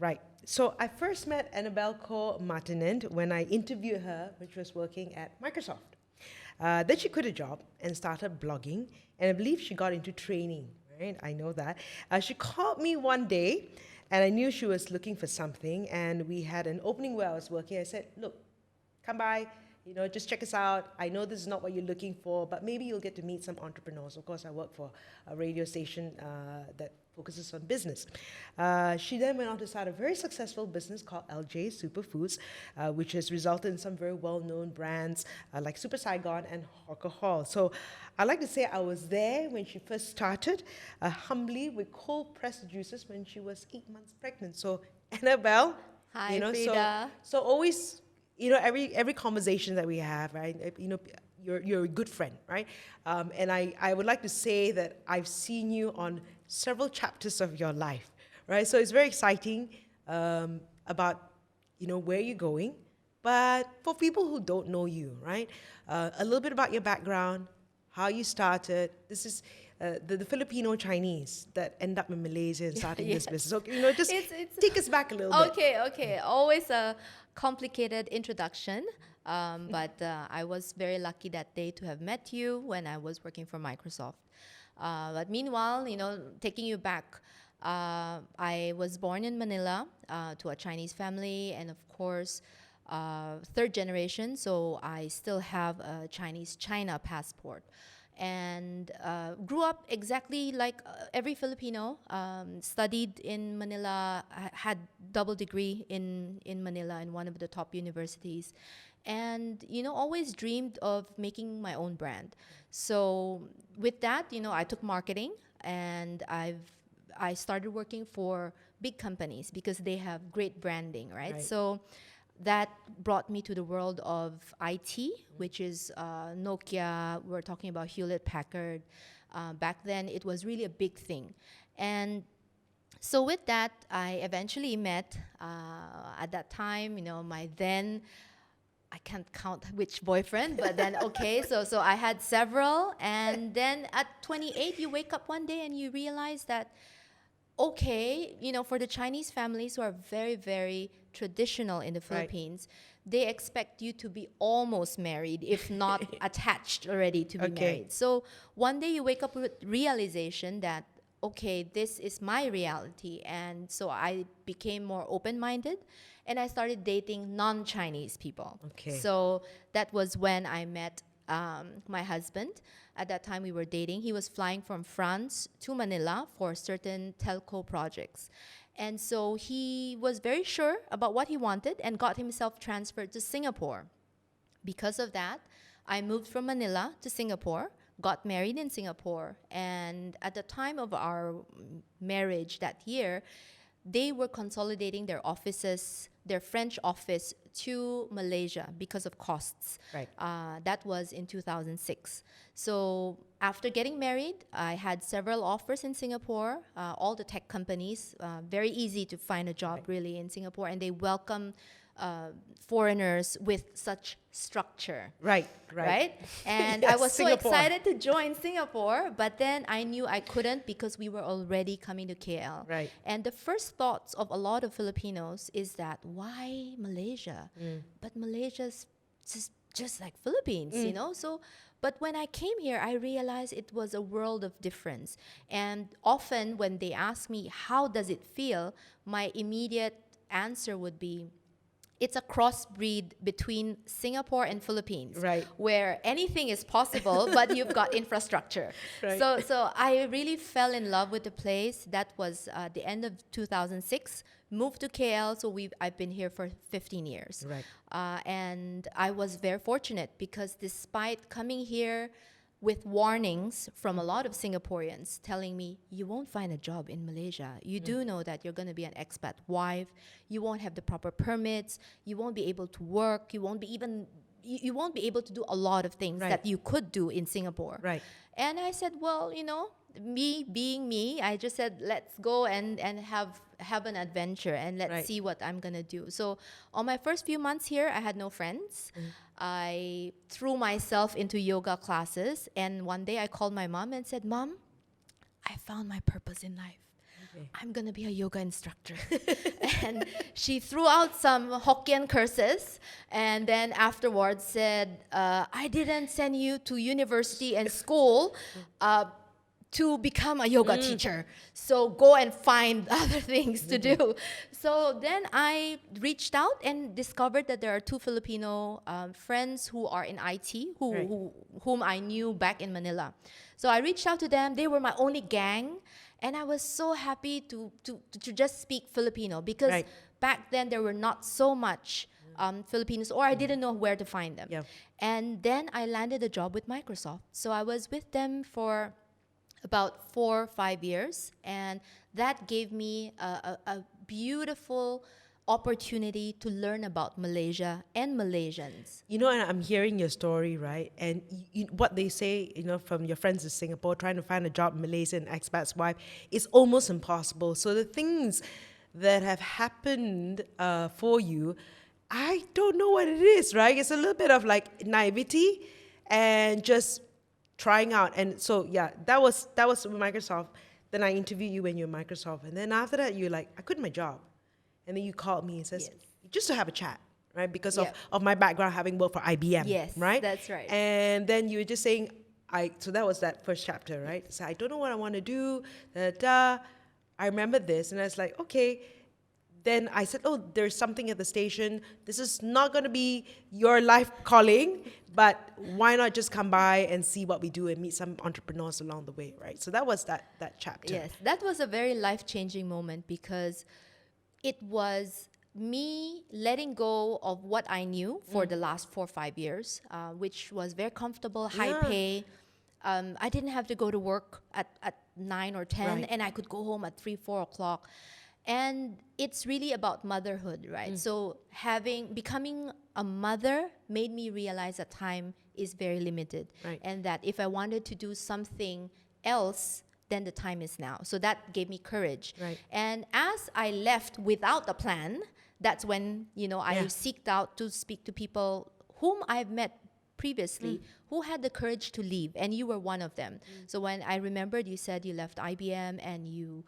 Right. So I first met Annabelle Co-Martinent when I interviewed her when she was working at Microsoft. Then she quit a job and started blogging, and I believe she got into training. Right, I know that. She called me one day, and I knew she was looking for something, and we had an opening where I was working. I said, "Look, come by, just check us out. I know this is not what you're looking for, but maybe you'll get to meet some entrepreneurs." Of course, I work for a radio station that focuses on business. She then went on to start a very successful business called LJ Superfoods, which has resulted in some very well-known brands like Super Saigon and Hawker Hall. So I like to say I was there when she first started, humbly with cold-pressed juices when she was 8 months pregnant. So Annabelle, Hi, you know, so Frida. so always, every conversation that we have, right? You're a good friend, right? And I would like to say that I've seen you on several chapters of your life, right? So it's very exciting about where you're going. But for people who don't know you, right? A little bit about your background, how you started. This is the Filipino Chinese that end up in Malaysia and starting this Yes. business. So, just It's take us back a little bit. okay. Always a complicated introduction. But I was very lucky that day to have met you when I was working for Microsoft. But meanwhile, taking you back, I was born in Manila to a Chinese family, and of course, third generation, so I still have a Chinese China passport. And grew up exactly like every Filipino. Studied in Manila, had double degree in Manila in one of the top universities, and always dreamed of making my own brand. So with that, I took marketing, and I started working for big companies because they have great branding, right? Right. So that brought me to the world of IT, which is Nokia. We're talking about Hewlett Packard. Back then, it was really a big thing. And so with that, I eventually met, at that time, my then, I can't count which boyfriend, but then, okay, so I had several. And then at 28, you wake up one day and you realize that, okay, for the Chinese families who are very, very traditional in the Right. Philippines, they expect you to be almost married, if not attached already to be Okay. married. So one day you wake up with realization that, okay, this is my reality. And so I became more open-minded, and I started dating non-Chinese people. Okay. So that was when I met my husband. At that time, we were dating. He was flying from France to Manila for certain telco projects. And so he was very sure about what he wanted and got himself transferred to Singapore. Because of that, I moved from Manila to Singapore, got married in Singapore, and at the time of our marriage that year, they were consolidating their offices, their French office to Malaysia because of costs. Right. That was in 2006. So after getting married, I had several offers in Singapore, all the tech companies. Very easy to find a job, Right. really, in Singapore, and they welcome foreigners with such structure. Right. Right? And Yes, I was Singapore. so excited to join Singapore, but then I knew I couldn't because we were already coming to KL. Right. And the first thoughts of a lot of Filipinos is that, why Malaysia? But Malaysia's just like Philippines, So, but when I came here, I realized it was a world of difference. And often when they ask me, how does it feel? My immediate answer would be, it's a crossbreed between Singapore and Philippines, Right. where anything is possible, but you've got infrastructure. Right. So I really fell in love with the place. That was the end of 2006. Moved to KL, so I've been here for 15 years. Right. And I was very fortunate because despite coming here with warnings from a lot of Singaporeans telling me, you won't find a job in Malaysia. You do know that you're going to be an expat wife. You won't have the proper permits. You won't be able to work. You won't be able to do a lot of things Right. that you could do in Singapore. Right. And I said, well, me being me, I just said, let's go and have an adventure, and let's Right. see what I'm gonna do. So on my first few months here, I had no friends. I threw myself into yoga classes, and one day I called my mom and said, Mom, I found my purpose in life. I'm going to be a yoga instructor. And she threw out some Hokkien curses and then afterwards said, I didn't send you to university and school to become a yoga teacher. So go and find other things to do. So then I reached out and discovered that there are two Filipino friends who are in IT, whom I knew back in Manila. So I reached out to them. They were my only gang. And I was so happy to just speak Filipino because back then there were not so much Filipinos, or I didn't know where to find them. Yeah. And then I landed a job with Microsoft. So I was with them for about 4 or 5 years, and that gave me a beautiful opportunity to learn about Malaysia and Malaysians. You know, and I'm hearing your story, right? And what they say, from your friends in Singapore, trying to find a job in Malaysia, an expat's wife, is almost impossible. So the things that have happened for you, I don't know what it is, right? It's a little bit of like naivety and just trying out. And so, yeah, that was with Microsoft. Then I interviewed you when you were at Microsoft. And then after that, you're like, I quit my job. And then you called me and says, just to have a chat, right? Because of my background, having worked for IBM, Yes, right? that's right. And then you were just saying, so that was that first chapter, right? So I don't know what I want to do, I remember this, and I was like, okay. Then I said, oh, there's something at the station. This is not going to be your life calling, but why not just come by and see what we do and meet some entrepreneurs along the way, right? So that was that chapter. Yes, that was a very life-changing moment because it was me letting go of what I knew for the last 4 or 5 years, which was very comfortable, high pay. I didn't have to go to work at 9 or 10, and I could go home at 3, 4 o'clock. And it's really about motherhood, right? So becoming a mother made me realize that time is very limited, and that if I wanted to do something else, then the time is now. So that gave me courage. And as I left without a plan, that's when I seeked out to speak to people whom I've met previously who had the courage to leave, and you were one of them. So when I remembered you said you left IBM and you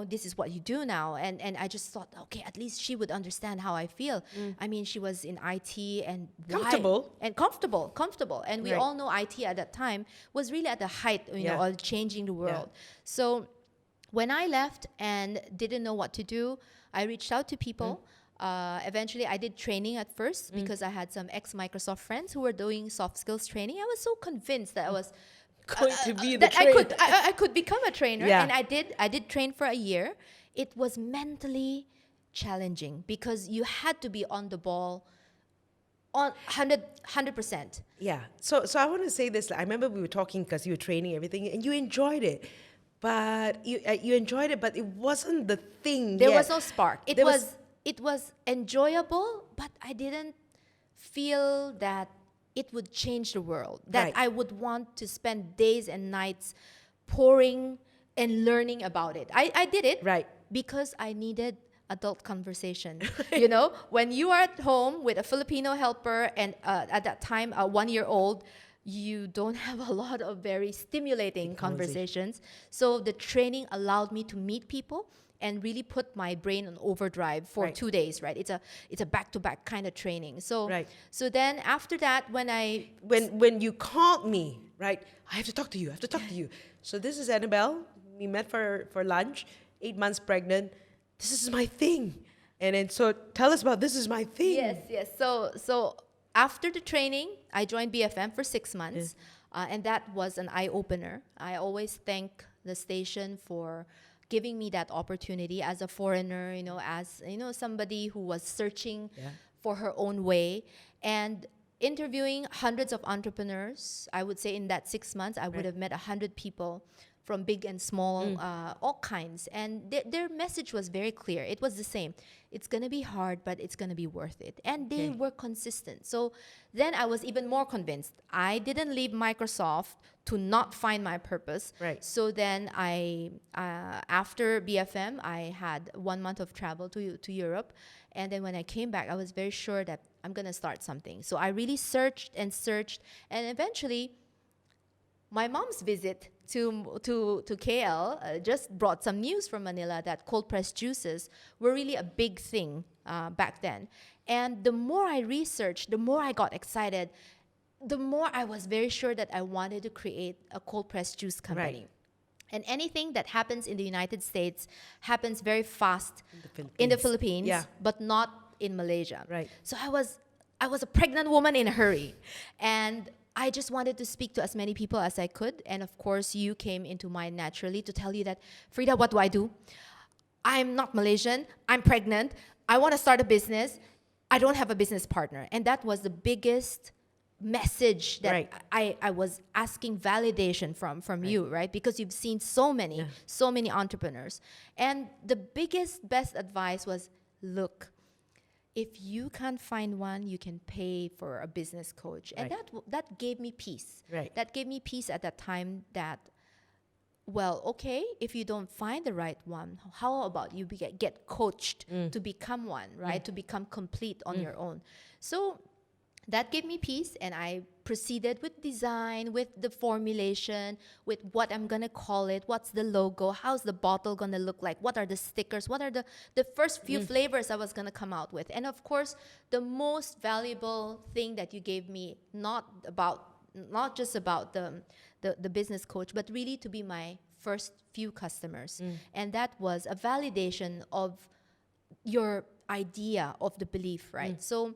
this is what you do now, and I just thought, okay, at least she would understand how I feel. I mean, she was in IT and comfortable, and we all know IT at that time was really at the height of changing the world. So when I left and didn't know what to do, I reached out to people. Eventually I did training at first because I had some ex-Microsoft friends who were doing soft skills training. I was so convinced that I was going to be that I could become a trainer, and I did train for a year. It was mentally challenging because you had to be on the ball on 100%. Yeah. So I want to say this. I remember we were talking because you were training everything, and you enjoyed it, but you enjoyed it, but it wasn't the thing. There was no spark. It was enjoyable, but I didn't feel that it would change the world, that I would want to spend days and nights pouring and learning about it. I did it because I needed adult conversation. When you are at home with a Filipino helper and at that time a 1-year-old, you don't have a lot of very stimulating conversations. So the training allowed me to meet people and really put my brain on overdrive for 2 days, right? It's a back-to-back kind of training. So then after that, when you called me, right? I have to talk to you. So this is Annabelle. We met for lunch. 8 months pregnant. This is my thing. And then so tell us about this is my thing. Yes. So after the training, I joined BFM for 6 months, and that was an eye-opener. I always thank the station for giving me that opportunity as a foreigner, as somebody who was searching for her own way, and interviewing hundreds of entrepreneurs. I would say in that 6 months, I would have met 100 people from big and small, all kinds. And their message was very clear. It was the same. It's going to be hard, but it's going to be worth it. And they were consistent. So then I was even more convinced. I didn't leave Microsoft to not find my purpose. So then after BFM, I had 1 month of travel to Europe. And then when I came back, I was very sure that I'm going to start something. So I really searched, and eventually my mom's visit to KL just brought some news from Manila that cold pressed juices were really a big thing back then. And the more I researched, the more I got excited, the more I was very sure that I wanted to create a cold pressed juice company. Right. And anything that happens in the United States happens very fast In in the Philippines, Yeah. but not in Malaysia. Right. So I was a pregnant woman in a hurry, and I just wanted to speak to as many people as I could. And of course, you came into mind naturally to tell you that, Frida, what do I do? I'm not Malaysian. I'm pregnant. I want to start a business. I don't have a business partner. And that was the biggest message that Right. I was asking validation from you, right? Because you've seen so many entrepreneurs. And the biggest, best advice was, look, if you can't find one, you can pay for a business coach. And Right. that gave me peace. Right. That gave me peace at that time that, well, okay, if you don't find the right one, how about you get coached to become one, right? To become complete on your own. So that gave me peace, and I proceeded with design, with the formulation, with what I'm gonna call it, what's the logo, how's the bottle gonna look like, what are the stickers, what are the first few flavors I was gonna come out with. And of course, the most valuable thing that you gave me, not just about the business coach, but really to be my first few customers. And that was a validation of your idea of the belief, right? So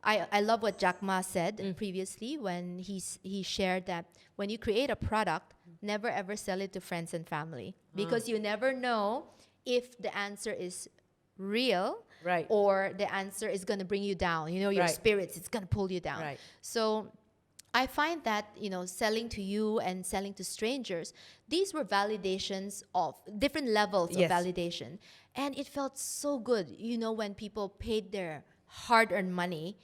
I love what Jack Ma said previously when he shared that when you create a product, never ever sell it to friends and family, because you never know if the answer is real, Right. or the answer is going to bring you down. You know, your Right. spirits, it's going to pull you down. Right. So I find that, selling to you and selling to strangers, these were validations of different levels Yes. of validation. And it felt so good, when people paid their hard-earned money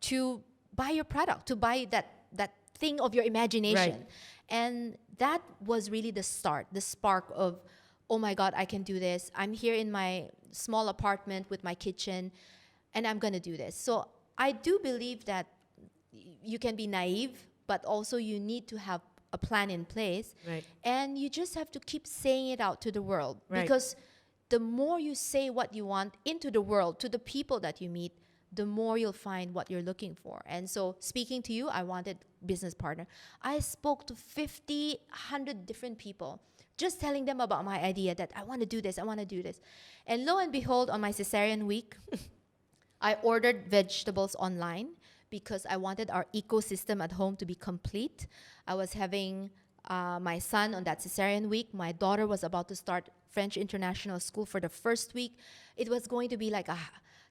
to buy your product, to buy that thing of your imagination. Right. And that was really the start, the spark of, oh my God, I can do this. I'm here in my small apartment with my kitchen, and I'm going to do this. So I do believe that you can be naive, but also you need to have a plan in place. Right. And you just have to keep saying it out to the world. Right. Because the more you say what you want into the world, to the people that you meet, the more you'll find what you're looking for. And so speaking to you, I wanted business partner. I spoke to 50, 100 different people, just telling them about my idea that I want to do this, I want to do this. And lo and behold, on my cesarean week, I ordered vegetables online because I wanted our ecosystem at home to be complete. I was having my son on that cesarean week. My daughter was about to start French International School for the first week. It was going to be like a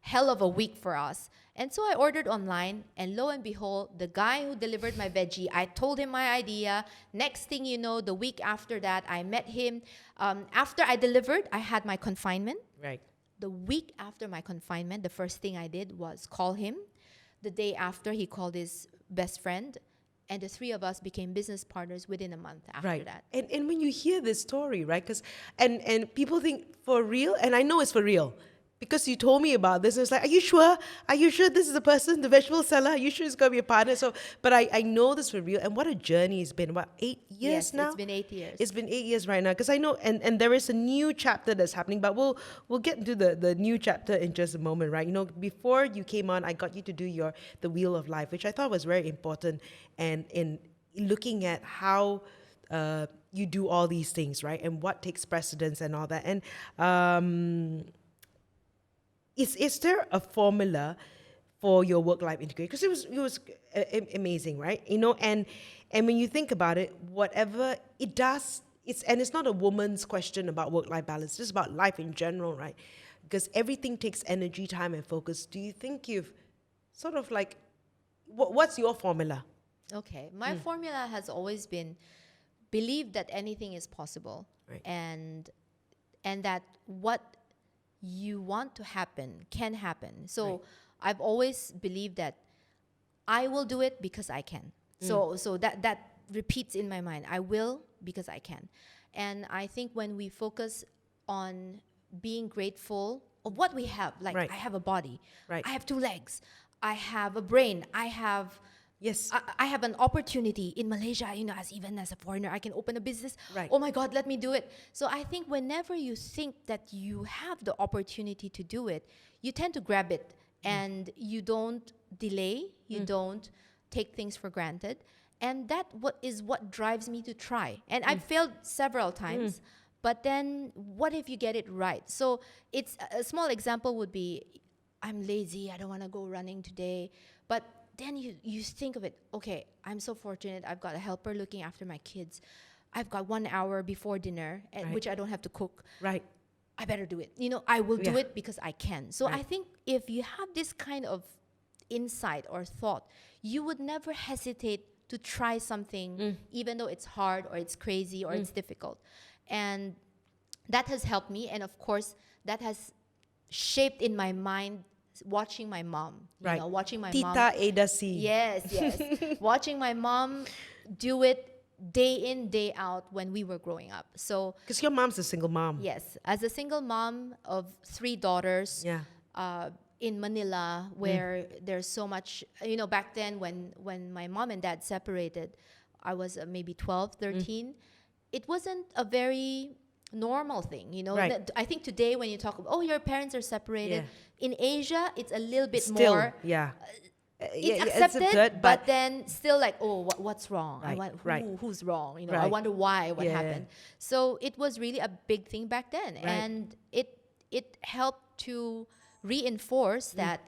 hell of a week for us. And so I ordered online, and lo and behold, the guy who delivered my veggie, I told him my idea. Next thing you know, the week after that, I met him. After I delivered, I had my confinement. Right. The week after my confinement, the first thing I did was call him. The day after, he called his best friend, and the three of us became business partners within a month after Right. that. And when you hear this story, right? Because and people think for real, and I know it's for real. Because you told me about this, and it's like, are you sure? Are you sure this is the person, the vegetable seller? Are you sure it's going to be a partner? So, but I know this for real. And what a journey it's been. What, 8 years Yes, now? it's been 8 years. It's been 8 years right now. Because I know, and there is a new chapter that's happening, but we'll get into the new chapter in just a moment, right? Before you came on, I got you to do the Wheel of Life, which I thought was very important. And in looking at how you do all these things, right? And what takes precedence and all that. And is there a formula for your work-life integration? Because it was amazing, right? And when you think about it, whatever it does, it's not a woman's question about work-life balance. It's just about life in general, right? Because everything takes energy, time, and focus. Do you think you've sort of like, what's your formula? Okay. My formula has always been believe that anything is possible. Right. And that what you want to happen can happen. So Right. I've always believed that I will do it because I can. So that repeats in my mind. I will because I can. And I think when we focus on being grateful of what we have, like Right. I have a body, Right. I have 2 legs, I have a brain, I have Yes. I have an opportunity in Malaysia, even as a foreigner, I can open a business. Right. Oh my God, let me do it. So I think whenever you think that you have the opportunity to do it, you tend to grab it and you don't delay, you don't take things for granted. And that what drives me to try. And I've failed several times, but then what if you get it right? So it's a small example would be, I'm lazy, I don't want to go running today. But then you think of it, okay, I'm so fortunate. I've got a helper looking after my kids. I've got 1 hour before dinner, which I don't have to cook. Right. I better do it. I will do Yeah. it because I can. So I think if you have this kind of insight or thought, you would never hesitate to try something, even though it's hard or it's crazy or it's difficult. And that has helped me. And of course, that has shaped in my mind watching my mom. Right. Watching my Tita mom. Ada C. Yes. Watching my mom do it day in, day out when we were growing up. So, Because your mom's a single mom. yes, as a single mom of 3 daughters, Yeah. in Manila, where there's so much, back then when my mom and dad separated, I was maybe 12, 13. It wasn't a very normal thing, Right. I think today when you talk about, oh, your parents are separated, in Asia, it's a little bit Still, more, yeah. it's It's accepted, absurd, but then still like, oh, what's wrong? Right. Who's wrong? I Right. wonder why, what Yeah. happened. So it was really a big thing back then. Right. And it helped to reinforce that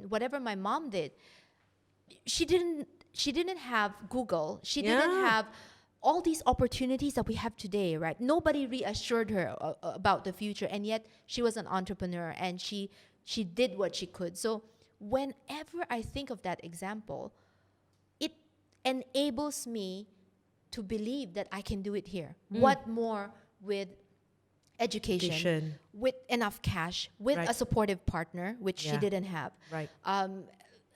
whatever my mom did, she didn't have Google. She didn't Yeah. have all these opportunities that we have today, right? Nobody reassured her about the future, and yet she was an entrepreneur and she did what she could. So whenever I think of that example, it enables me to believe that I can do it here. What more with education, with enough cash, with Right. a supportive partner, which she Yeah. didn't have. Right.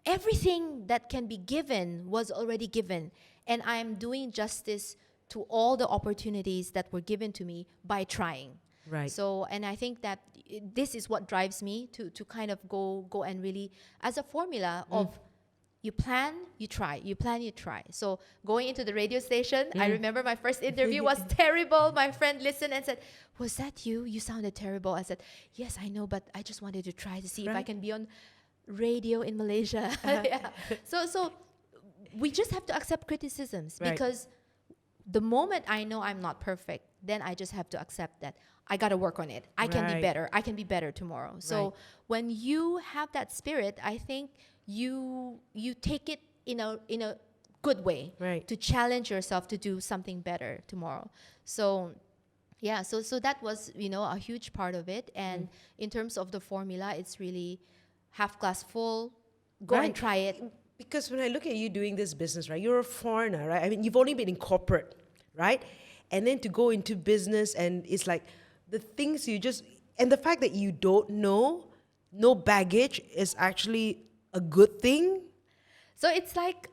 Everything that can be given was already given, and I'm doing justice to all the opportunities that were given to me by trying. Right. So, and I think that this is what drives me to kind of go and really, as a formula of you plan, you try, you plan, you try. So going into the radio station, I remember my first interview was terrible. My friend listened and said, "Was that you? You sounded terrible." I said, "Yes, I know, but I just wanted to try to see if I Right. can be on radio in Malaysia." Yeah. So we just have to accept criticisms, Right. because the moment I know I'm not perfect, then I just have to accept that I got to work on it. I can be Right. better. I can be better tomorrow. So Right. when you have that spirit, I think you take it in a good way, Right. to challenge yourself to do something better tomorrow. So yeah, so that was a huge part of it. And in terms of the formula, it's really half glass full. Go and Right. try it. Because when I look at you doing this business, right, you're a foreigner, right? I mean, you've only been in corporate, right? And then to go into business, and it's like the things and the fact that you don't know, no baggage, is actually a good thing. So it's like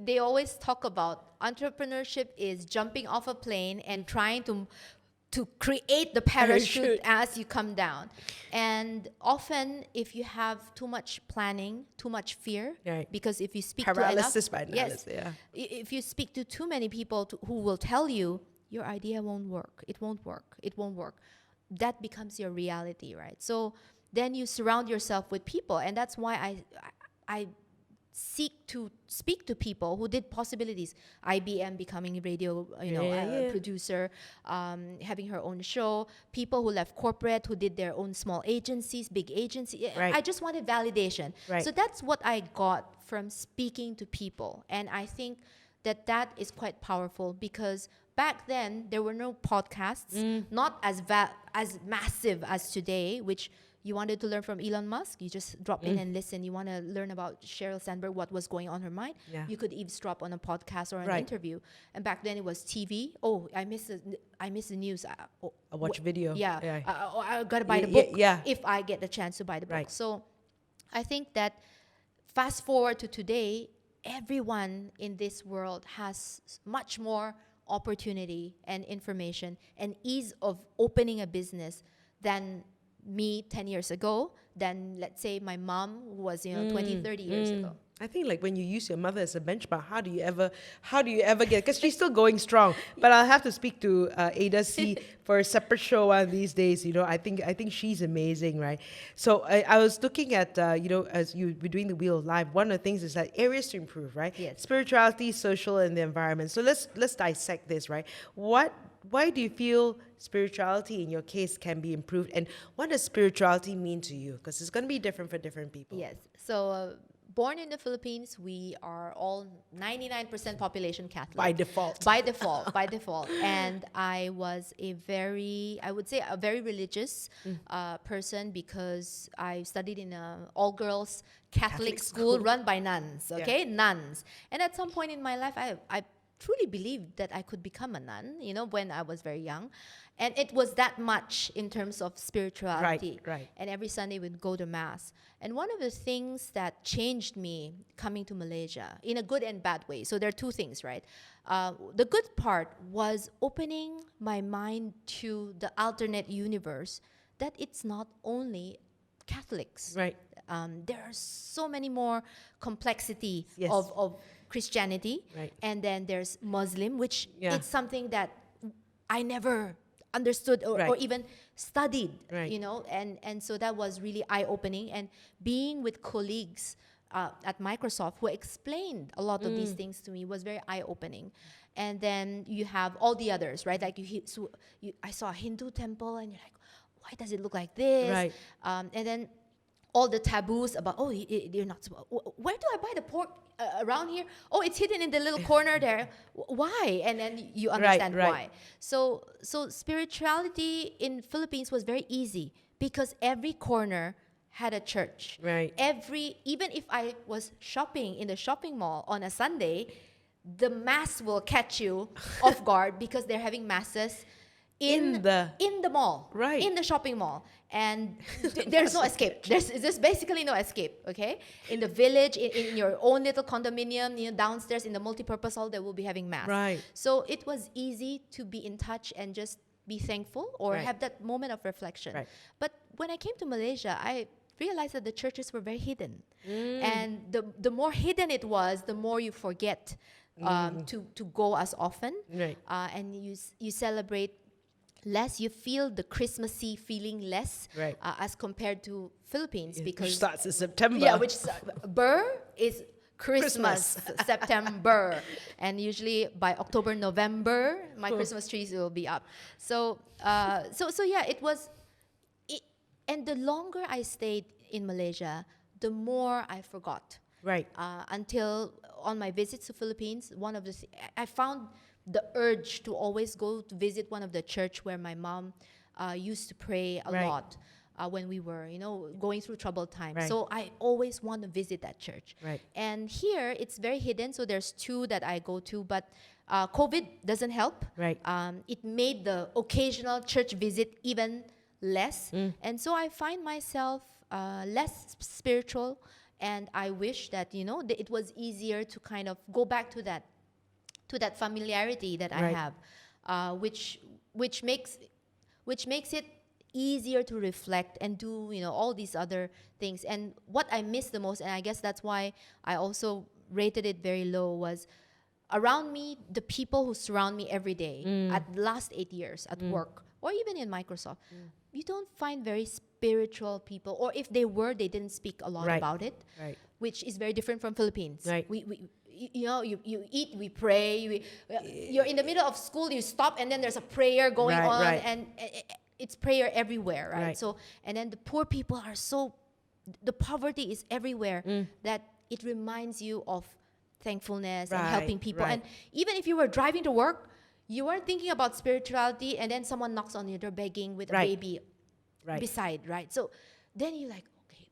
they always talk about entrepreneurship is jumping off a plane and trying to create the parachute Parachute. as you come down. And often, if you have too much planning, too much fear, Right. because if you speak Paralysis to by enough, analysis, yes, yeah. if you speak to too many people who will tell you your idea won't work, it won't work, it won't work, that becomes your reality, right? So then you surround yourself with people, and that's why I seek to speak to people who did possibilities. IBM becoming a radio, producer, having her own show. People who left corporate, who did their own small agencies, big agency. Right. I just wanted validation. Right. So that's what I got from speaking to people, and I think that is quite powerful, because back then there were no podcasts, not as massive as today, which. You wanted to learn from Elon Musk, you just drop in and listen. You want to learn about Sheryl Sandberg, what was going on her mind, Yeah. you could eavesdrop on a podcast or an Right. interview. And back then it was TV. Oh, I miss the news. I watch video. Yeah, Yeah. I gotta buy the Yeah, book yeah. if I get the chance to buy the book. Right. So I think that fast forward to today, everyone in this world has much more opportunity and information and ease of opening a business than me 10 years ago, than let's say my mom, who was 20, 30 years ago. I think like when you use your mother as a benchmark, how do you ever get? Because she's still going strong. But I'll have to speak to Ada C for a separate show one of these days. I think she's amazing, right? So I was looking at as you were doing the Wheel of Life. One of the things is that areas to improve, right? Yes. Spirituality, social, and the environment. So let's dissect this, right? Why do you feel spirituality in your case can be improved, and what does spirituality mean to you? Because it's going to be different for different people. Yes. So, born in the Philippines, we are all 99% population Catholic. By default. By default, by default. And I was I would say, a very religious person, because I studied in a all-girls Catholic school run by nuns, okay? Yeah. Nuns. And at some point in my life, I truly believed that I could become a nun, when I was very young. And it was that much in terms of spirituality. Right. And every Sunday we'd go to Mass. And one of the things that changed me coming to Malaysia, in a good and bad way, so there are two things, right? The good part was opening my mind to the alternate universe, that it's not only Catholics. Right. There are so many more complexity Yes. of Christianity. Right. And then there's Muslim, which Yeah. it's something that I never understood or Right. even studied, Right. and so that was really eye-opening. And being with colleagues at Microsoft who explained a lot of these things to me was very eye-opening. And then you have all the others, right? Like I saw a Hindu temple, and you're like, why does it look like this? Right. And then all the taboos about, you're not supposed, where do I buy the pork around here? Oh, it's hidden in the little corner there. Why? And then you understand right. why. So spirituality in Philippines was very easy, because every corner had a church. Right. Even if I was shopping in the shopping mall on a Sunday, the mass will catch you off guard, because they're having masses in the mall, Right. in the shopping mall, and there's no escape. There's basically no escape. Okay, in the village, in your own little condominium, downstairs in the multi-purpose hall, they will be having mass. Right. So it was easy to be in touch and just be thankful, or Right. have that moment of reflection. Right. But when I came to Malaysia, I realized that the churches were very hidden, and the more hidden it was, the more you forget to go as often. Right. And you celebrate less. You feel the Christmassy feeling less, Right. as compared to Philippines, Which because starts in September. yeah, which Burr is Christmas, September, and usually by October, November, my Christmas trees will be up. So yeah, it was. And the longer I stayed in Malaysia, the more I forgot. Right. Until on my visits to Philippines, I found the urge to always go to visit one of the church where my mom used to pray a Right. lot when we were, going through troubled times. Right. So I always want to visit that church. Right. And here, it's very hidden, so there's two that I go to, but COVID doesn't help. Right. It made the occasional church visit even less. And so I find myself less spiritual, and I wish that, it was easier to kind of go back to that familiarity that I Right. have, which makes it easier to reflect and do, all these other things. And what I miss the most, and I guess that's why I also rated it very low, was around me, the people who surround me every day at the last 8 years at work, or even in Microsoft, you don't find very spiritual people, or if they were, they didn't speak a lot Right. about it, Right. which is very different from Philippines. Right. You eat, we pray. You're in the middle of school, you stop, and then there's a prayer going Right, on, right. and it's prayer everywhere, right? Right. So, and then the poor people the poverty is everywhere, that it reminds you of thankfulness and Right, helping people. right. And even if you were driving to work, you weren't thinking about spirituality, and then someone knocks on your door begging with Right. a baby Right. beside, right? So then you're like, okay,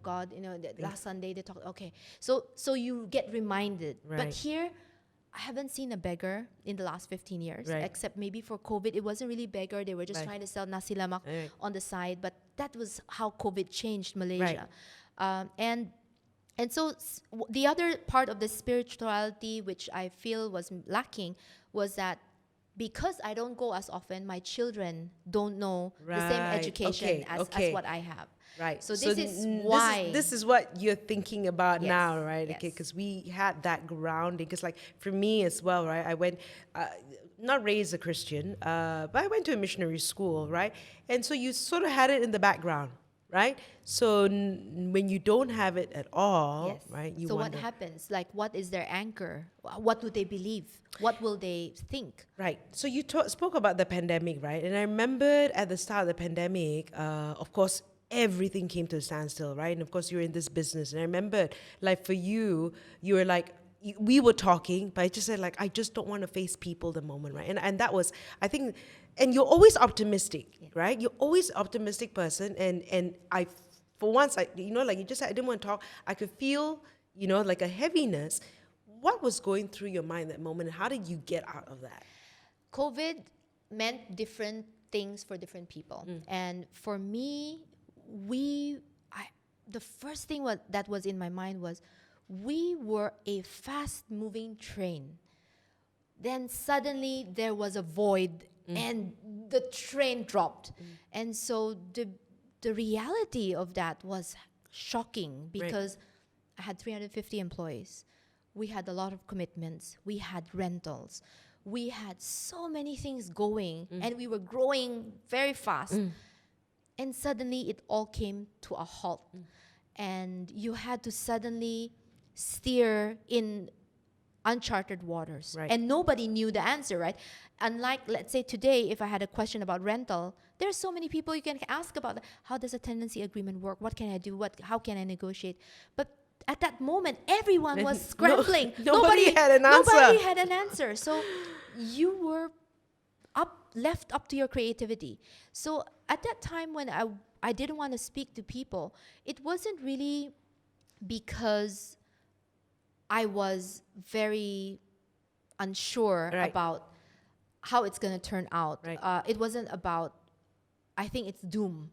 God, last Sunday they talked, okay. So you get reminded. But Right. here, I haven't seen a beggar in the last 15 years, Right. except maybe for COVID. It wasn't really beggar. They were just Right. trying to sell nasi lemak Right. on the side. But that was how COVID changed Malaysia. And so the other part of the spirituality, which I feel was lacking, was that because I don't go as often, my children don't know the same Right. education as what I have. Right. So this is why. This is what you're thinking about Yes, now, right? yes. Okay, because we had that grounding. Because like for me as well, right? I went, not raised a Christian, but I went to a missionary school, right? And so you sort of had it in the background, right? So when you don't have it at all, Yes. right? You So wonder. what happens? Like, what is their anchor? What do they believe? What will they think? Right. So you spoke about the pandemic, right? And I remembered at the start of the pandemic, of course, everything came to a standstill, right? And of course, you're in this business. And I remembered, like, for you, you were like, we were talking, but I just said, like, I just don't want to face people the moment, right? And that was, I think, and you're always optimistic, right? You're always optimistic person. And I, for once, like you just said, I didn't want to talk. I could feel, like a heaviness. What was going through your mind that moment, and how did you get out of that? COVID meant different things for different people. And for me, the first thing that was in my mind was, we were a fast-moving train. Then suddenly there was a void, and the train dropped. And so the reality of that was shocking, because I had 350 employees. We had a lot of commitments. We had rentals. We had so many things going, and we were growing very fast. And suddenly it all came to a halt. And you had to suddenly steer in uncharted waters. Right. And nobody knew the answer, right? Unlike, let's say today, if I had a question about rental, there's so many people you can ask about. How does a tenancy agreement work? What can I do? How can I negotiate? But at that moment, everyone was scrambling. Nobody had an answer. Nobody had an answer. So you were left up to your creativity. So at that time when I didn't want to speak to people, it wasn't really because I was very unsure about how it's going to turn out. Right. It wasn't about, I think it's doom.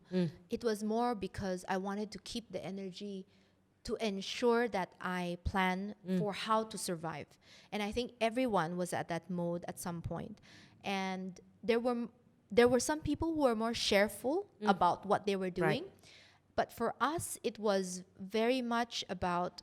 It was more because I wanted to keep the energy to ensure that I plan for how to survive. And I think everyone was at that mode at some point. And there were some people who were more shareful about what they were doing. But for us, it was very much about,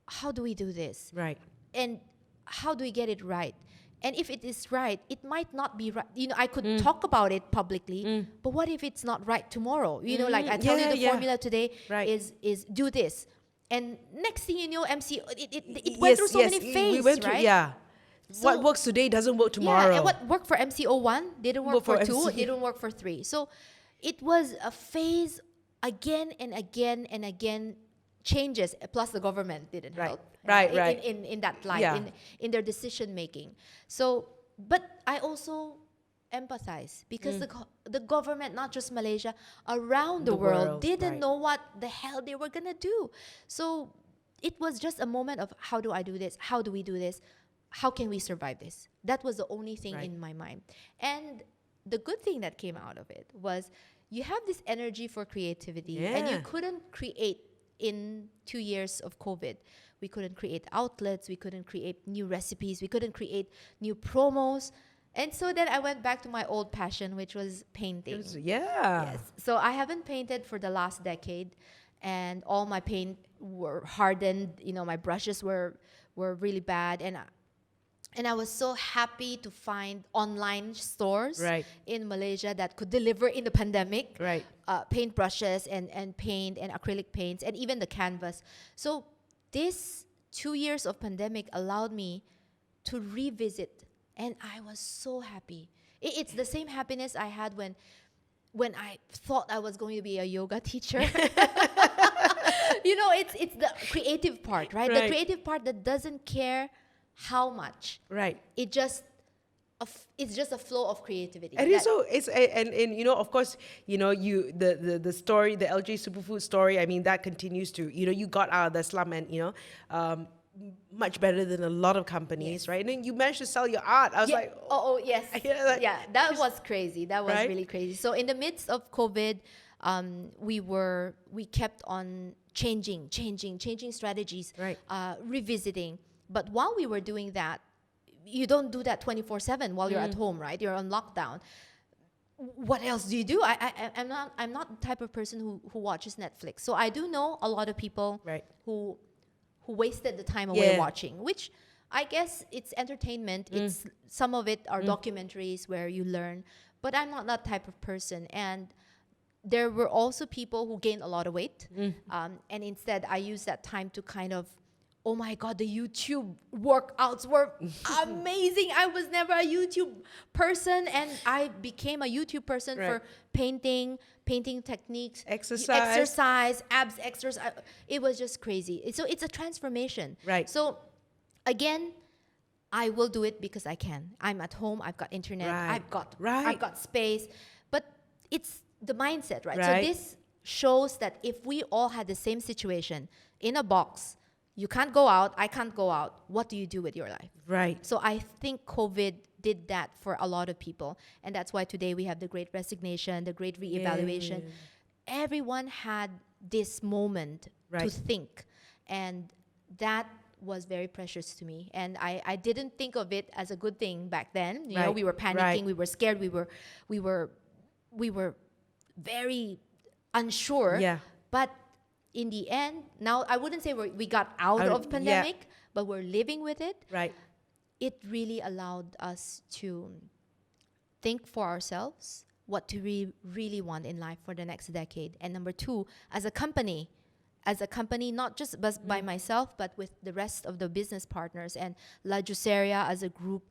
how do we do this? Right. And how do we get it right? And if it is right, it might not be right. I could talk about it publicly, but what if it's not right tomorrow? Like I tell you the formula today is do this. And next thing you know, it went through so many phases, right? So what works today doesn't work tomorrow. Yeah, and what worked for MCO1 didn't work for 2, didn't work for 3. So it was a phase again and again and again, changes, plus the government didn't help. Right. In that light, in their decision making. So, but I also empathize, because the government, not just Malaysia, around the world didn't know what the hell they were gonna do. So it was just a moment of, how do I do this? How do we do this? How can we survive this? That was the only thing in my mind. And the good thing that came out of it was, you have this energy for creativity, and you couldn't create in 2 years of COVID. We couldn't create outlets, we couldn't create new recipes, we couldn't create new promos. And so then I went back to my old passion, which was painting. Yes. So I haven't painted for the last decade, and all my paint were hardened. My brushes were really bad, and I was so happy to find online stores in Malaysia that could deliver in the pandemic. Paint brushes and paint and acrylic paints and even the canvas. So this 2 years of pandemic allowed me to revisit, and I was so happy. It's the same happiness I had when I thought I was going to be a yoga teacher. It's the creative part, right? The creative part that doesn't care how much. It's just a flow of creativity. And and of course, the story, the LJ Superfood story, I mean, that continues to, you got out of the slum and, much better than a lot of companies, right? And then you managed to sell your art. I was like, yes. That was crazy. That was really crazy. So in the midst of COVID, we kept on changing strategies, revisiting. But while we were doing that, you don't do that 24/7 while you're at home, right? You're on lockdown. What else do you do? I'm not the type of person who watches Netflix. So I do know a lot of people Right. who wasted the time away Yeah. watching, which I guess it's entertainment. It's some of it are documentaries where you learn, but I'm not that type of person. And there were also people who gained a lot of weight, and instead I used that time to kind of, oh my God, the YouTube workouts were amazing. I was never a YouTube person, and I became a YouTube person Right. for painting techniques, Exercise. abs exercise. It was just crazy. So it's a transformation. Right. So again, I will do it because I can. I'm at home. I've got internet. Right. I've got space. But it's the mindset, right? Right. So this shows that if we all had the same situation in a box, you can't go out, I can't go out, what do you do with your life? Right. So I think COVID did that for a lot of people. And that's why today we have the great resignation, the great reevaluation. Yeah. Everyone had this moment to Right. think. And that was very precious to me. And I didn't think of it as a good thing back then. You know, Right. we were panicking, Right. we were scared, we were very unsure. Yeah. But in the end, now I wouldn't say we got out of pandemic, but we're living with it. Right. It really allowed us to think for ourselves what do we really want in life for the next decade. And number two, as a company, not just by myself, but with the rest of the business partners and La Juiceria as a group,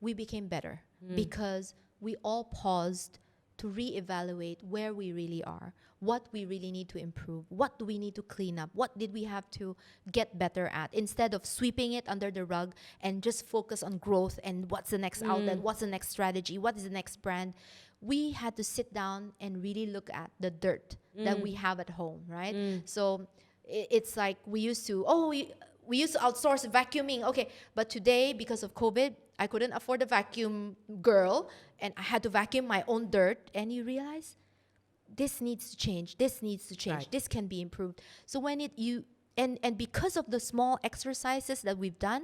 we became better because we all paused to reevaluate where we really are, what we really need to improve, what do we need to clean up, what did we have to get better at, instead of sweeping it under the rug and just focus on growth and what's the next outlet, what's the next strategy, what is the next brand. We had to sit down and really look at the dirt that we have at home, right? So it's like we used to outsource vacuuming, okay, but today because of COVID, I couldn't afford a vacuum girl and I had to vacuum my own dirt, and you realize this needs to change, Right. this can be improved. So when and because of the small exercises that we've done,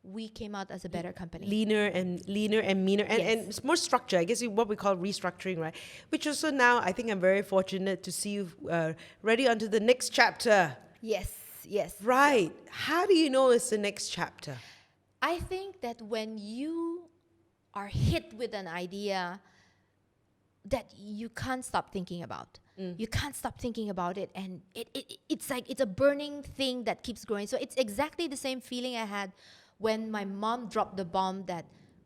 we came out as a better company. Leaner and meaner, and Yes. it's more structure. I guess what we call restructuring, right? Which also now I think I'm very fortunate to see you ready onto the next chapter. Yes. Right. How do you know it's the next chapter? I think that when you are hit with an idea that you can't stop thinking about, you can't stop thinking about it, and it's like it's a burning thing that keeps growing. So it's exactly the same feeling I had when my mom dropped the bomb that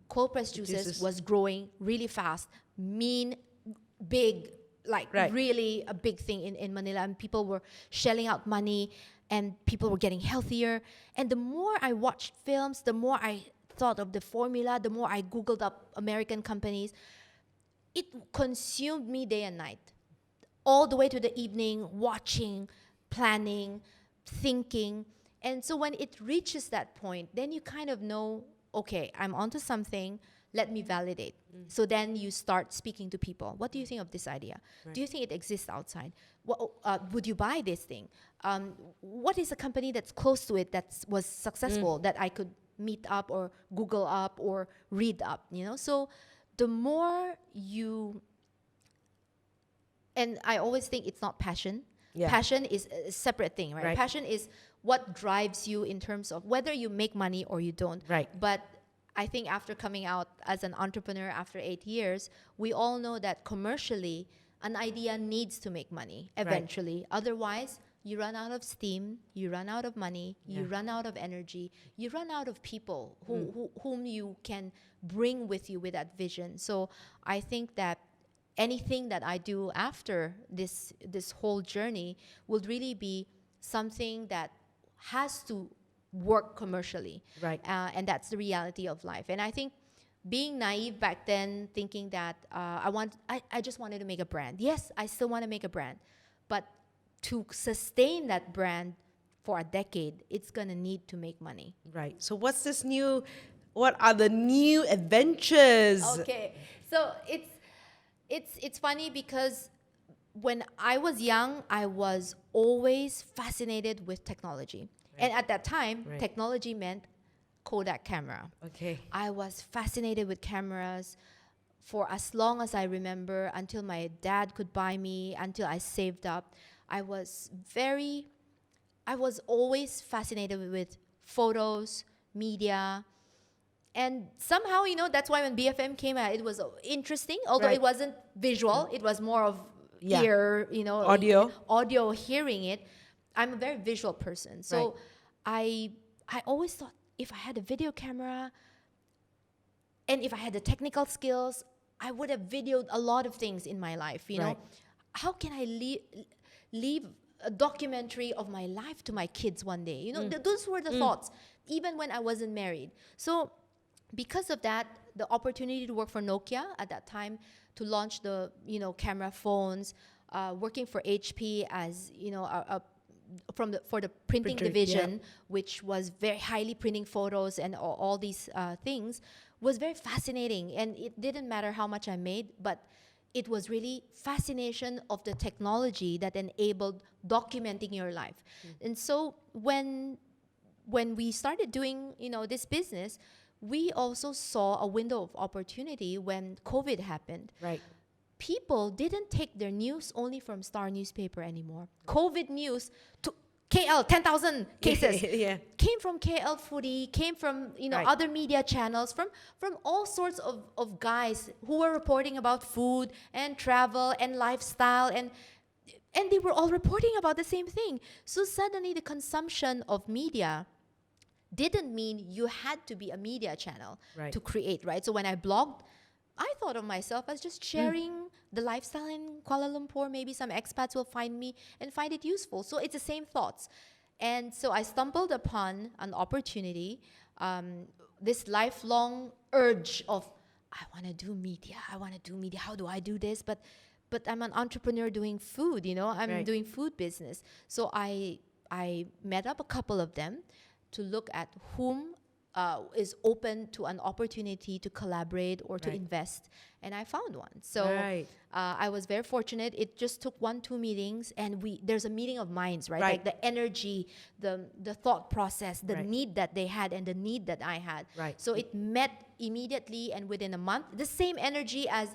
cold pressed juices was growing really fast, big, like Right. really a big thing in Manila, and people were shelling out money and people were getting healthier. And the more I watched films, the more I thought of the formula, the more I Googled up American companies. It consumed me day and night, all the way to the evening, watching, planning, thinking. And so when it reaches that point, then you kind of know, okay, I'm onto something, let me validate. So then you start speaking to people. What do you think of this idea? Right. Do you think it exists outside? Would you buy this thing? What is a company that's close to it that was successful that I could meet up or Google up or read up, you know? So the more you, and I always think it's not passion. Yeah. Passion is a separate thing, right? Right. Passion is what drives you in terms of whether you make money or you don't. Right. But I think after coming out as an entrepreneur after 8 years, we all know that commercially, an idea needs to make money eventually. Otherwise, you run out of steam, you run out of money, you run out of energy, you run out of people whom you can bring with you with that vision. So I think that anything that I do after this whole journey will really be something that has to work commercially. Right. And that's the reality of life. And I think being naive back then, thinking that I just wanted to make a brand. Yes, I still want to make a brand. But to sustain that brand for a decade, it's going to need to make money. Right. So what are the new adventures? Okay. So it's funny because when I was young, I was always fascinated with technology. And at that time, technology meant Kodak camera. Okay. I was fascinated with cameras for as long as I remember, until my dad could buy me, until I saved up. I was always fascinated with photos, media, and somehow, that's why when BFM came out, it was interesting, although Right. it wasn't visual, it was more of Yeah. ear, Audio. audio, hearing it. I'm a very visual person. So I always thought, if I had a video camera and if I had the technical skills, I would have videoed a lot of things in my life, Right. How can I leave a documentary of my life to my kids one day? Those were the thoughts, even when I wasn't married. So because of that, the opportunity to work for Nokia at that time, to launch the, camera phones, working for HP as, for the printing Printer, division, which was very highly printing photos and all these things, was very fascinating. And it didn't matter how much I made, but it was really fascination of the technology that enabled documenting your life. And so when we started doing, this business, we also saw a window of opportunity when COVID happened. Right. People didn't take their news only from Star newspaper anymore. COVID news to KL, 10,000 cases. Yeah. Came from KL Foodie, came from, Right. other media channels, from all sorts of guys who were reporting about food and travel and lifestyle, and they were all reporting about the same thing. So suddenly the consumption of media didn't mean you had to be a media channel Right. to create, right? So when I blogged, I thought of myself as just sharing the lifestyle in Kuala Lumpur. Maybe some expats will find me and find it useful. So it's the same thoughts. And so I stumbled upon an opportunity, this lifelong urge of, I want to do media. How do I do this? But I'm an entrepreneur doing food, I'm Right. doing food business. So I met up a couple of them to look at whom is open to an opportunity to collaborate or to Right. invest, and I found one. So Right. I was very fortunate. It just took 1-2 meetings, and there's a meeting of minds, right? Right. Like the energy, the thought process, the Right. need that they had, and the need that I had. Right. So it met immediately, and within a month, the same energy as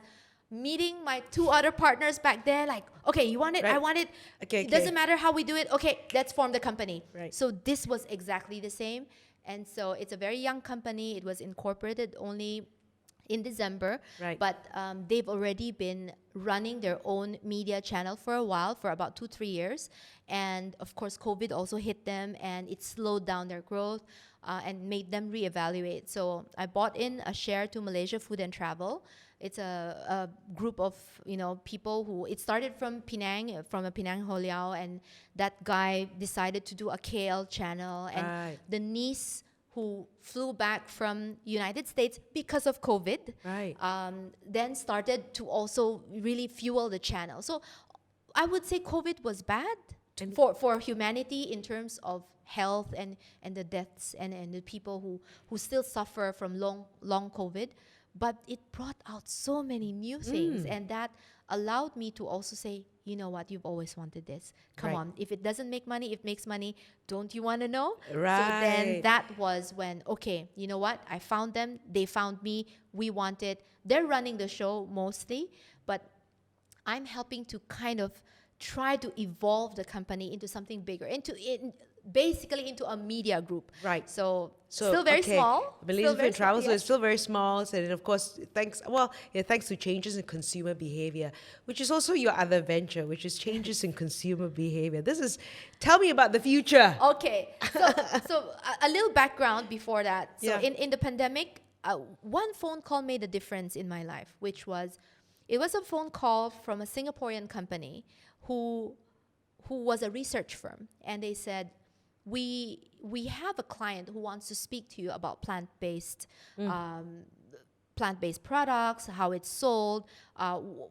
meeting my 2 other partners back then. Like, okay, you want it? Right. I want it. Okay, It doesn't okay. matter how we do it. Okay, let's form the company. Right. So this was exactly the same. And so it's a very young company. It was incorporated only in December. Right. But they've already been running their own media channel for a while, for about 2-3 years. And of course, COVID also hit them, and it slowed down their growth and made them reevaluate. So I bought in a share to Malaysia Food and Travel. It's a group of people who, it started from Penang, from a Penang Holiao, and that guy decided to do a KL channel, and Right. the niece who flew back from United States because of COVID, Right. then started to also really fuel the channel. So I would say COVID was bad And- for humanity in terms of health and the deaths and the people who still suffer from long COVID. But it brought out so many new things, and that allowed me to also say, you know what, you've always wanted this. Come Right. on, if it doesn't make money, if it makes money, don't you want to know? Right. So then that was when, okay, you know what, I found them, they found me, we wanted, they're running the show mostly, but I'm helping to kind of try to evolve the company into something bigger, basically into a media group. Right. So still very small. Malaysia still very Food Travel, small, so yes. it's still very small. So then, of course, thanks to changes in consumer behavior, which is also your other venture, which is changes in consumer behavior. Tell me about the future. Okay, so a little background before that. So Yeah. in the pandemic, one phone call made a difference in my life, which was, it was a phone call from a Singaporean company who was a research firm, and they said, we have a client who wants to speak to you about plant-based products, how it's sold,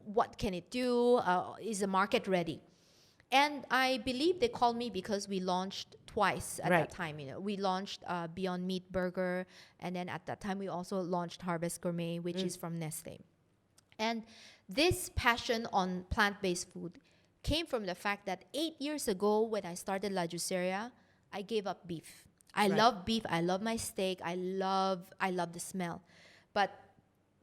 what can it do, is the market ready? And I believe they called me because we launched twice at Right. that time. We launched Beyond Meat Burger, and then at that time we also launched Harvest Gourmet, which is from Nestle. And this passion on plant-based food came from the fact that 8 years ago, when I started La Juiceria, I gave up beef. I Right. love beef. I love my steak. I love the smell. But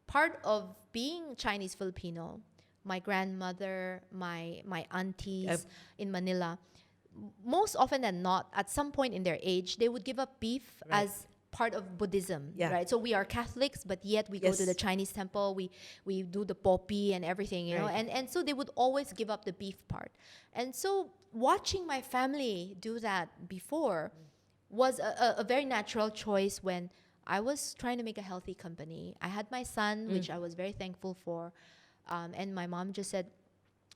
part of being Chinese Filipino, my grandmother, my aunties in Manila, most often than not, at some point in their age, they would give up beef Right. as part of Buddhism, Yeah. right? So we are Catholics, but yet we go to the Yes. Chinese temple, we do the poppy and everything, you know, Right. and so they would always give up the beef part. And so watching my family do that before was a very natural choice when I was trying to make a healthy company. I had my son, which I was very thankful for, and my mom just said,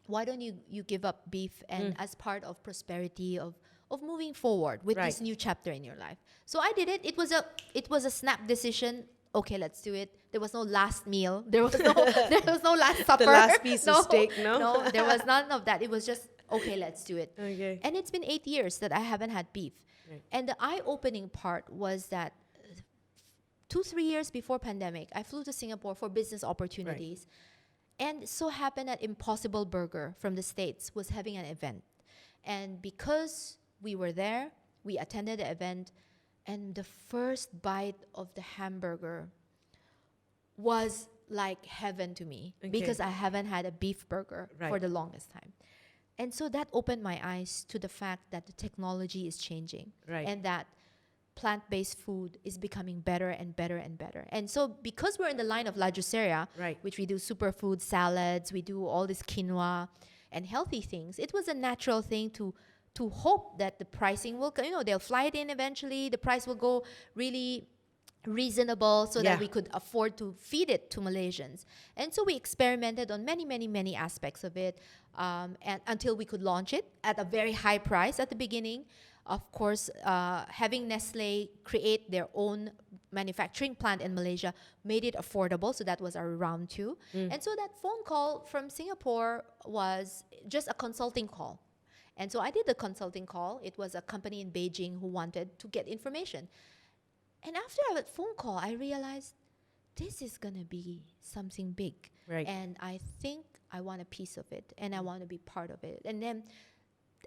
why don't you give up beef and as part of prosperity of moving forward with this Right. new chapter in your life. So I did it. It was a snap decision. Okay, let's do it. There was no last meal. There was no last supper. last piece of steak, no? No, there was none of that. It was just okay, let's do it. Okay. And it's been 8 years that I haven't had beef. Right. And the eye-opening part was that 2-3 years before pandemic, I flew to Singapore for business opportunities. And it so happened that Impossible Burger from the States was having an event. And because we were there, we attended the event, and the first bite of the hamburger was like heaven to me because I haven't had a beef burger for Right. the longest time. And so that opened my eyes to the fact that the technology is changing Right. and that plant-based food is becoming better and better and better. And so because we're in the line of La Juiceria, Right. which we do superfood salads, we do all this quinoa and healthy things, it was a natural thing to hope that the pricing will, they'll fly it in eventually, the price will go really reasonable so Yeah. that we could afford to feed it to Malaysians. And so we experimented on many, many, many aspects of it and until we could launch it at a very high price at the beginning. Of course, having Nestle create their own manufacturing plant in Malaysia made it affordable. So that was our round 2. And so that phone call from Singapore was just a consulting call. And so I did the consulting call. It was a company in Beijing who wanted to get information. And after that phone call, I realized this is going to be something big. Right. And I think I want a piece of it and I want to be part of it. And then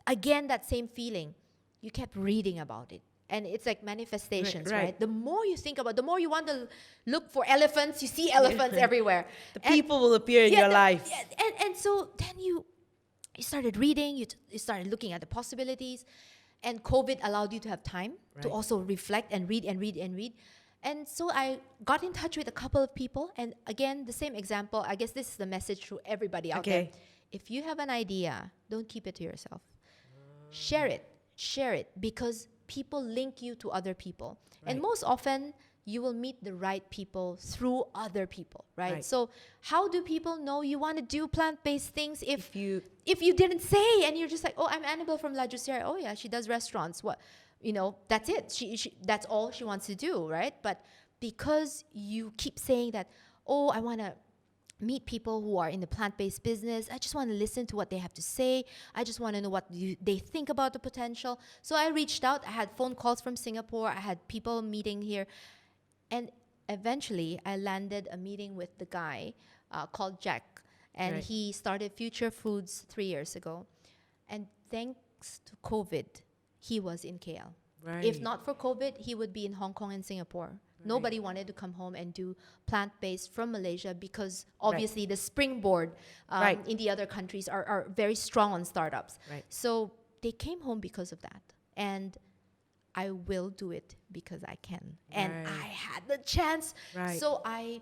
again, that same feeling, you kept reading about it. And it's like manifestations, Right. right? The more you think about, the more you want to look for elephants, you see elephants everywhere. The people will appear in your life. And so then you started reading, you started looking at the possibilities, and COVID allowed you to have time to Right. also reflect and read and read and read. And so I got in touch with a couple of people, and again, the same example, I guess this is the message to everybody out there. Okay. If you have an idea, don't keep it to yourself. Share it, because people link you to other people. And Right. most often, you will meet the right people through other people, right? Right. So how do people know you want to do plant-based things if If you you didn't say and you're just like, oh, I'm Annabelle from La Juiceria. Oh yeah, she does restaurants. What, that's it. She that's all she wants to do, right? But because you keep saying that, oh, I want to meet people who are in the plant-based business. I just want to listen to what they have to say. I just want to know what they think about the potential. So I reached out. I had phone calls from Singapore. I had people meeting here. And eventually, I landed a meeting with the guy called Jack. And Right. he started Future Foods 3 years ago. And thanks to COVID, he was in KL. Right. If not for COVID, he would be in Hong Kong and Singapore. Nobody wanted to come home and do plant-based from Malaysia because obviously the springboard Right. in the other countries are very strong on startups. Right. So they came home because of that. And I will do it because I can. And Right. I had the chance. Right. So I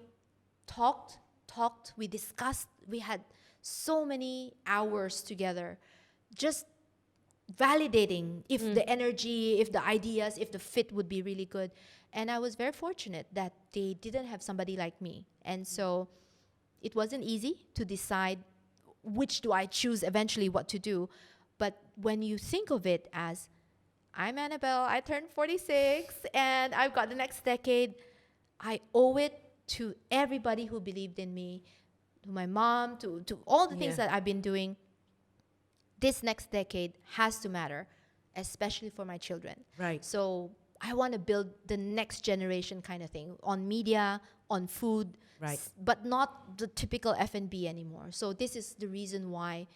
talked, we discussed, we had so many hours together just validating if the energy, if the ideas, if the fit would be really good. And I was very fortunate that they didn't have somebody like me. And so it wasn't easy to decide which do I choose eventually what to do. But when you think of it as, I'm Annabelle, I turned 46, and I've got the next decade, I owe it to everybody who believed in me, to my mom, to all the things Yeah. that I've been doing. This next decade has to matter, especially for my children. Right. So I want to build the next generation kind of thing on media, on food, Right. but not the typical F&B anymore. So this is the reason why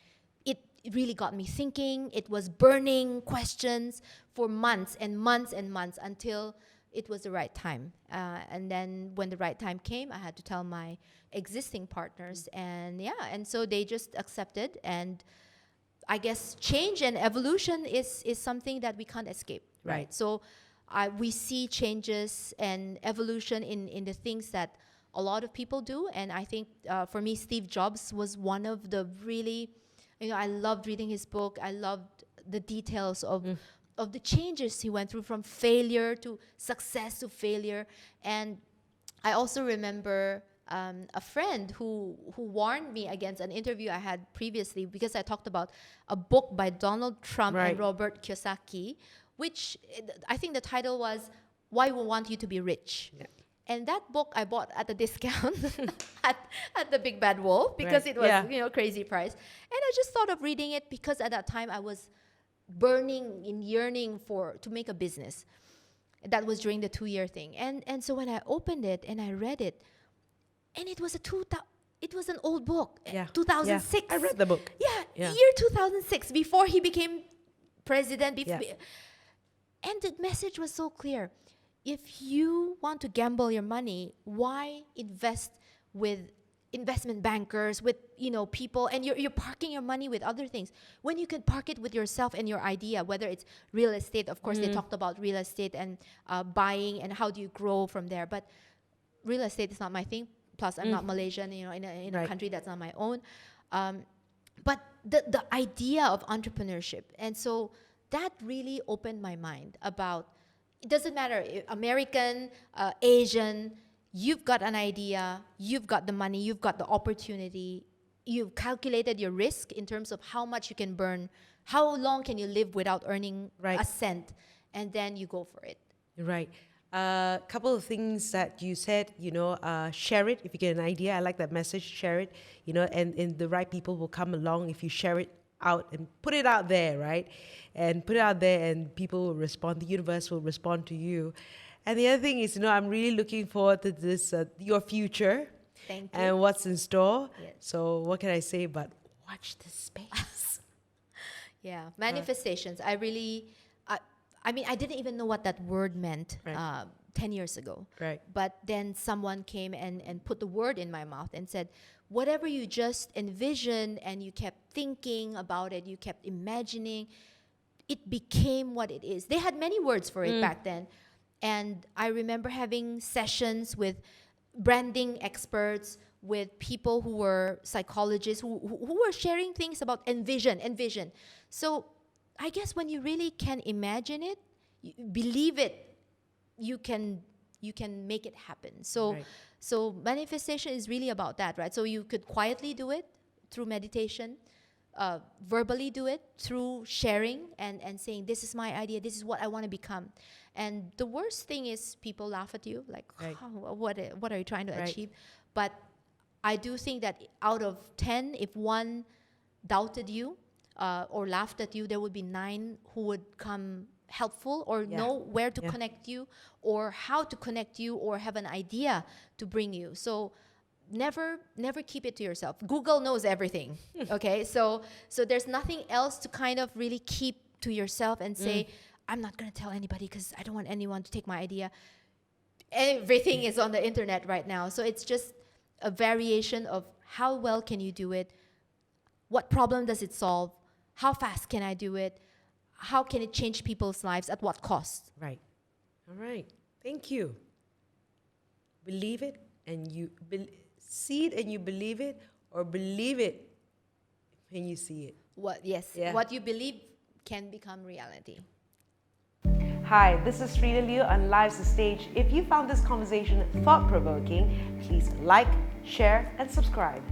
it really got me thinking. It was burning questions for months and months and months until it was the right time. And then when the right time came, I had to tell my existing partners, and so they just accepted. And I guess change and evolution is something that we can't escape, right? So we see changes and evolution in the things that a lot of people do. And I think for me, Steve Jobs was one of the really, I loved reading his book. I loved the details of the changes he went through, from failure to success to failure. And I also remember a friend who warned me against an interview I had previously, because I talked about a book by Donald Trump and Robert Kiyosaki, which I think the title was "Why We Want You to Be Rich." Yeah. And that book I bought at a discount at the Big Bad Wolf, because it was crazy price. And I just thought of reading it because at that time I was burning and yearning to make a business. That was during the 2-year thing. And so when I opened it and I read it, and it was an old book, 2006. I read the book. Yeah, year 2006, before he became president. And the message was so clear. If you want to gamble your money, why invest with investment bankers, with people, and you're parking your money with other things when you can park it with yourself and your idea, whether it's real estate. Of course, they talked about real estate and buying and how do you grow from there. But real estate is not my thing. Plus, I'm not Malaysian, in a country that's not my own. But the idea of entrepreneurship, and so that really opened my mind about, it doesn't matter, American, Asian, you've got an idea, you've got the money, you've got the opportunity, you've calculated your risk in terms of how much you can burn, how long can you live without earning a cent, and then you go for it. Right. A couple of things that you said, share it if you get an idea. I like that message, share it, and the right people will come along if you share it out and put it out there, right? And put it out there and people will respond, the universe will respond to you. And the other thing is, I'm really looking forward to this, your future. Thank you. And what's in store. Yes. So what can I say but watch this space. Yeah, manifestations. I didn't even know what that word meant 10 years ago. Right. But then someone came and put the word in my mouth and said, whatever you just envisioned and you kept thinking about it, you kept imagining, it became what it is. They had many words for it back then. And I remember having sessions with branding experts, with people who were psychologists, who were sharing things about envision. So I guess when you really can imagine it, believe it, you can make it happen. So manifestation is really about that, right? So you could quietly do it through meditation, verbally do it through sharing and saying, this is my idea, this is what I want to become. And the worst thing is people laugh at you, like, what are you trying to achieve? But I do think that out of 10, if one doubted you or laughed at you, there would be 9 who would come helpful or know where to connect you or how to connect you or have an idea to bring you. So never keep it to yourself. Google knows everything. Okay, so there's nothing else to kind of really keep to yourself and say, I'm not going to tell anybody because I don't want anyone to take my idea. Everything is on the internet right now. So it's just a variation of how well can you do it? What problem does it solve? How fast can I do it? How can it change people's lives? At what cost? Right. All right. Thank you. Believe it and you see it and you believe it, or believe it and you see it. What you believe can become reality. Hi, this is Srila Liu on Live's the Stage. If you found this conversation thought-provoking, please like, share, and subscribe.